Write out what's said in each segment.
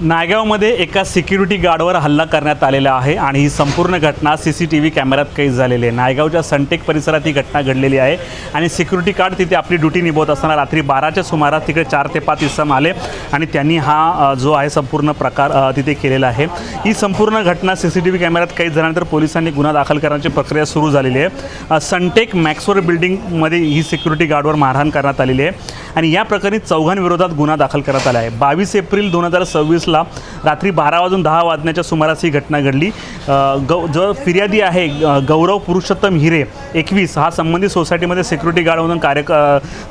नायगावमध्ये एका सिक्युरिटी गार्डवर हल्ला करण्यात आलेला आहे आणि ही संपूर्ण घटना CCTV कॅमेऱ्यात कैद झालेली आहे। नायगावच्या सनटेक परिसरात ही घटना घडलेली आहे आणि सिक्युरिटी गार्ड तिथे आपली ड्युटी निभवत असताना रात्री 12च्या सुमारास तिकडे 4 ते 5 इसम आले आणि त्यांनी हा जो आहे संपूर्ण प्रकार तिथे केलेला आहे। ही संपूर्ण घटना CCTV कॅमेऱ्यात कैद झाल्यानंतर पोलिसांनी गुन्हा दाखल करण्याची प्रक्रिया सुरू झालेली आहे। सनटेक मॅक्सवर बिल्डिंगमध्ये ही सिक्युरिटी गार्डवर मारहाण करण्यात आलेली आहे आणि या प्रकरणी चौघांविरोधात गुन्हा दाखल करण्यात आला आहे। 22 एप्रिल 2026 रात्री 12 वाजण्याच्या सुमारास ही घटना घडली। जो फिर्यादी आहे गौरव पुरुषोत्तम हिरे 21 हा संबंधित सोसायटीमध्ये सिक्युरिटी गार्ड म्हणून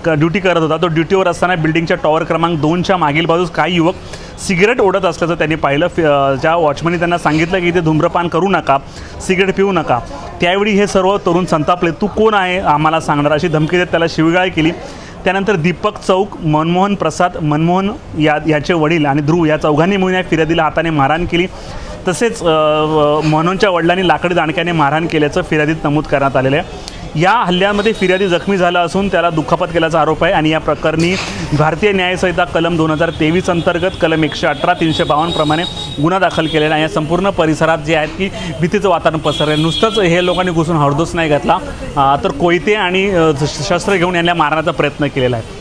ड्युटी करत होता। तो ड्युटीवर असताना बिल्डिंगच्या टॉवर क्रमांक 2च्या मागील बाजूस काही युवक सिगरेट ओढत असल्याचं त्यांनी पाहिलं। ज्या वॉचमनने त्यांना सांगितलं की इथे धूम्रपान करू नका, सिगरेट पिऊ नका, त्यावेळी हे सर्व तरुण संतापले। तू कोण आहे आम्हाला सांगणार अशी धमकी देत त्याला शिवीगाळ केली। त्यानंतर दीपक चौक, मनमोहन प्रसाद, मनमोहन याचे वडील आणि ध्रुव या चौघांनी मिळून या फिर्यादीला हाताने मारहाण केली। तसेच मनोहनच्या वडिलांनी लाकडी दांडक्याने मारहाण केल्याचं फिर्यादीत नमूद करण्यात आलेलं आहे। या हल्ल्यामध्ये फिर्यादी जखमी झाला असून त्याला दुखापत केल्याचा आरोप आहे आणि या प्रकरणी भारतीय न्यायसंहिता कलम 2023 अंतर्गत कलम 118, 352 प्रमाणे गुन्हा दाखल केलेला आहे। या संपूर्ण परिसरात जे आहेत की भीतीचं वातावरण पसरलं आहे। नुसतंच हे लोकांनी घुसून हरदोस नाही घातला तर कोयते आणि शस्त्र घेऊन यांना मारण्याचा प्रयत्न केलेला आहे।